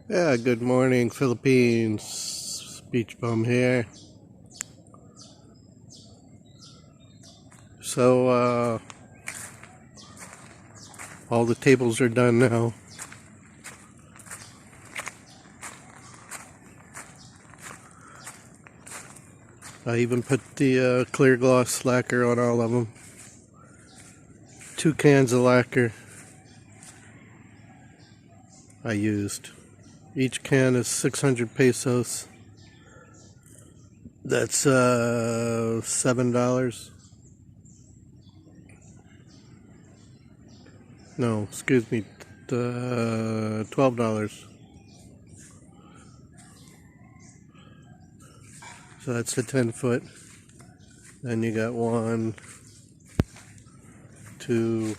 Yeah, good morning, Philippines. Beach bum here. So, all the tables are done now. I even put the clear gloss lacquer on all of them. 2 cans of lacquer I used. Each can is 600 pesos. That's $7. No, excuse me, $12. So that's the 10-foot. Then you got 1, 2,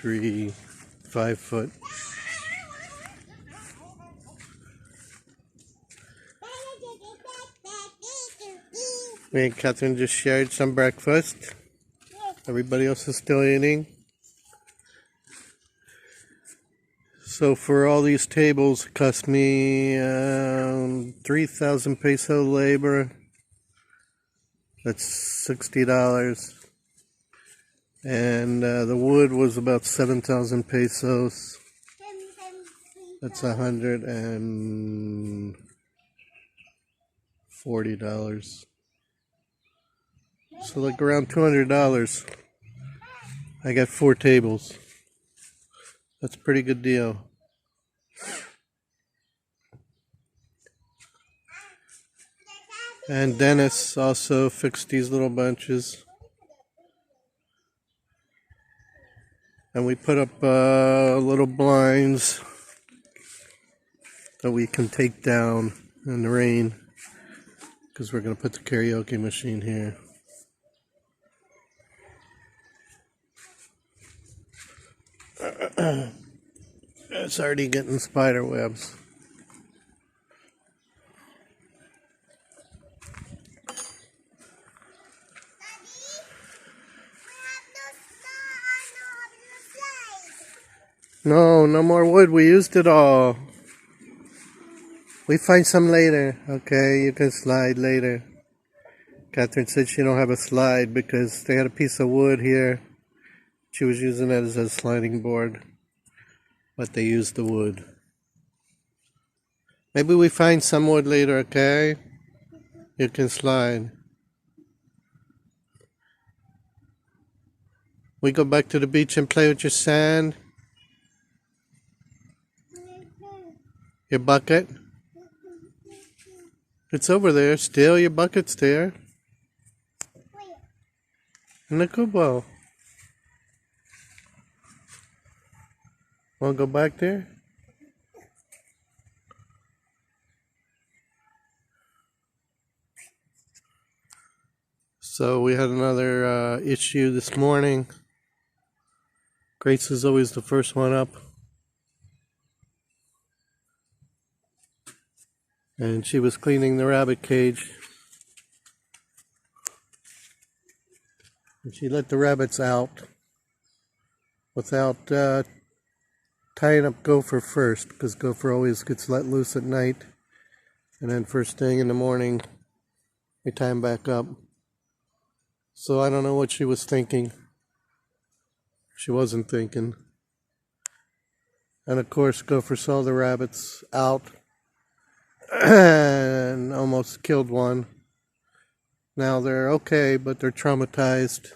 3, 5-foot. Me and Catherine just shared some breakfast. Everybody else is still eating. So for all these tables, it cost me 3,000 peso labor. That's $60. And the wood was about 7,000 pesos. That's $140. So like around $200. I got 4 tables. That's a pretty good deal. And Dennis also fixed these little benches. And we put up little blinds that we can take down in the rain, because we're going to put the karaoke machine here. It's already getting spider webs. No, no more wood. We used it all. We find some later. Okay, you can slide later. Catherine said she don't have a slide because they had a piece of wood here. She was using it as a sliding board, but they used the wood. Maybe we find some wood later, okay? You can slide. We go back to the beach and play with your sand. Your bucket? It's over there still. Your bucket's there. In the kubo. Want to go back there? So we had another issue this morning. Grace is always the first one up. And she was cleaning the rabbit cage. And she let the rabbits out without tying up Gopher first, because Gopher always gets let loose at night. And then first thing in the morning, we tie him back up. So I don't know what she was thinking. She wasn't thinking. And of course, Gopher saw the rabbits out and almost killed one. Now they're okay, but they're traumatized,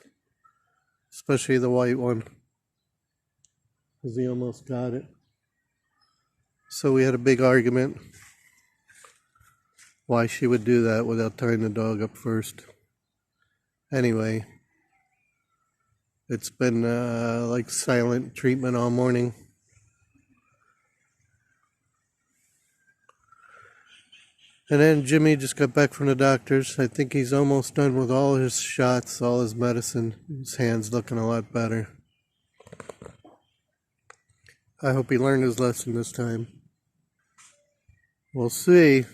especially the white one, because he almost got it. So we had a big argument why she would do that without tying the dog up first. Anyway, it's been like silent treatment all morning. And then Jimmy just got back from the doctor's. I think he's almost done with all his shots, all his medicine. His hand's looking a lot better. I hope he learned his lesson this time. We'll see.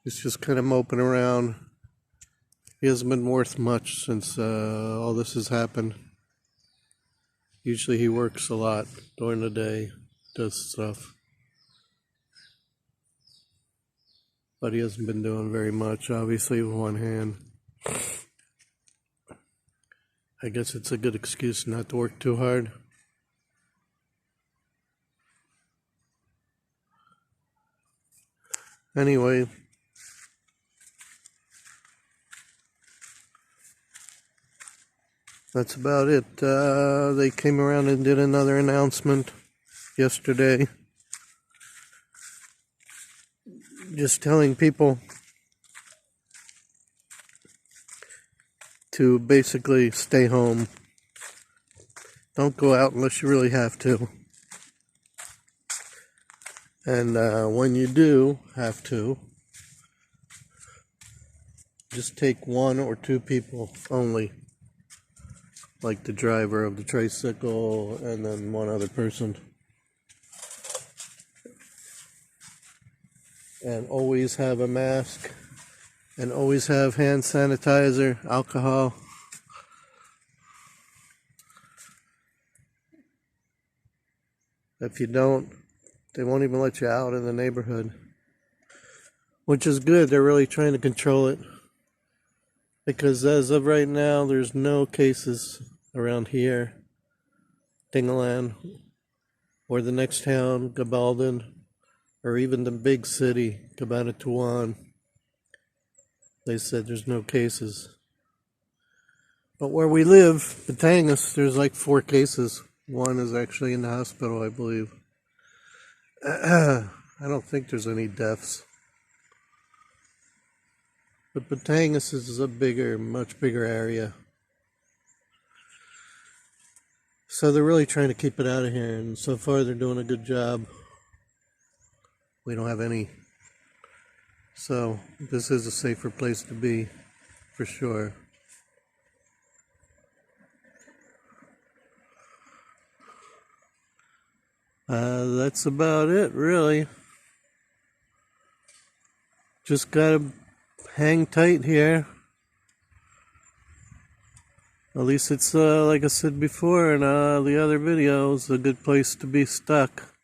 He's just kind of moping around. He hasn't been worth much since all this has happened. Usually he works a lot during the day, does stuff. But he hasn't been doing very much, obviously, with one hand. I guess it's a good excuse not to work too hard. Anyway, that's about it. They came around and did another announcement yesterday. Just telling people to basically stay home. Don't go out unless you really have to. And when you do have to, just take one or two people only. Like the driver of the tricycle and then one other person. And always have a mask. And always have hand sanitizer, alcohol. If you don't, they won't even let you out in the neighborhood. Which is good. They're really trying to control it. Because as of right now, there's no cases around here. Dingalan, or the next town, Gabaldon, or even the big city, Cabanatuan. They said there's no cases. But where we live, Batangas, there's like 4 cases. One is actually in the hospital, I believe. I don't think there's any deaths. But Batangas is a bigger, much bigger area. So they're really trying to keep it out of here, and so far they're doing a good job. We don't have any. So this is a safer place to be, for sure. That's about it, really. Just gotta hang tight here. At least it's, like I said before in the other videos, a good place to be stuck.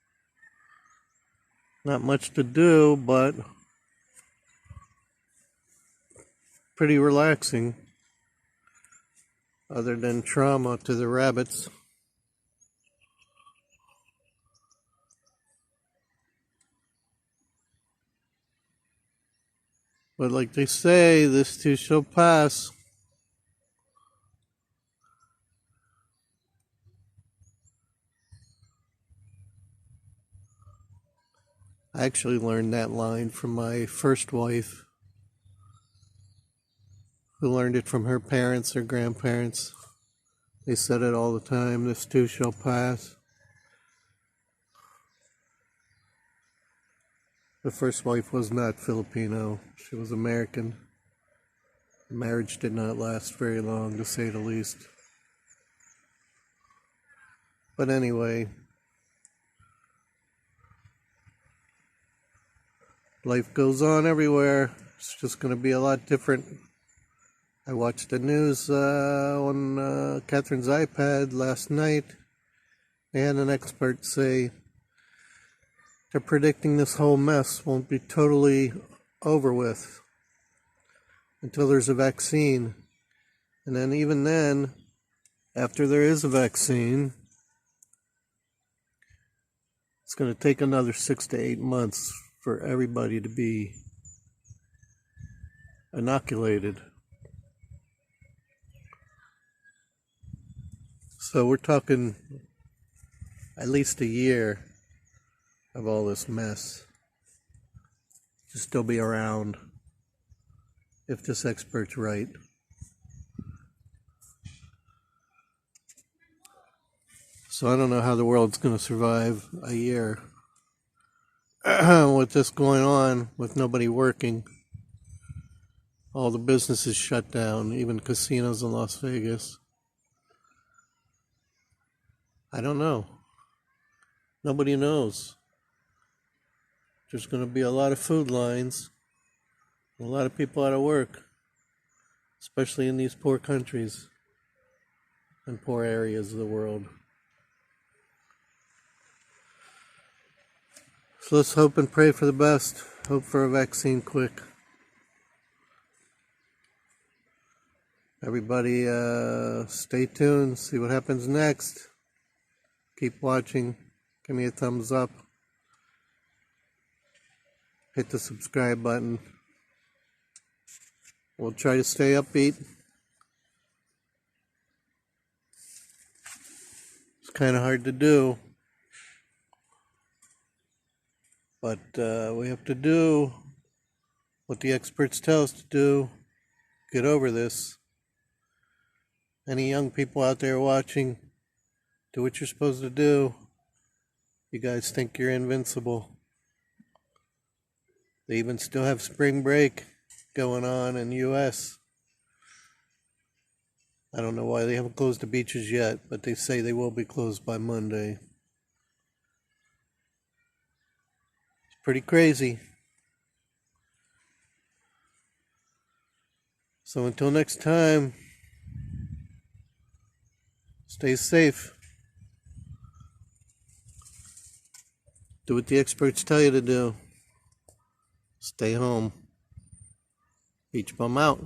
Not much to do, but pretty relaxing. Other than trauma to the rabbits. But like they say, this too shall pass. I actually learned that line from my first wife, who learned it from her parents or grandparents. They said it all the time, this too shall pass. The first wife was not Filipino, she was American. The marriage did not last very long, to say the least. But anyway, life goes on everywhere. It's just going to be a lot different. I watched the news on Catherine's iPad last night. They had an expert say they're predicting this whole mess won't be totally over with until there's a vaccine. And then even then, after there is a vaccine, it's going to take another 6 to 8 months for everybody to be inoculated. So we're talking at least a year of all this mess to still be around, if this expert's right. So I don't know how the world's going to survive a year with this going on, with nobody working. All the businesses shut down, even casinos in Las Vegas. I don't know. Nobody knows. There's going to be a lot of food lines, a lot of people out of work, especially in these poor countries and poor areas of the world. So let's hope and pray for the best. Hope for a vaccine quick. Everybody stay tuned, see what happens next. Keep watching. Give me a thumbs up. Hit the subscribe button. We'll try to stay upbeat. It's kind of hard to do. But we have to do what the experts tell us to do. Get over this. Any young people out there watching, do what you're supposed to do. You guys think you're invincible. They even still have spring break going on in the U.S. I don't know why they haven't closed the beaches yet, but they say they will be closed by Monday. It's pretty crazy. So until next time, stay safe. Do what the experts tell you to do. Stay home. Beach Bum out.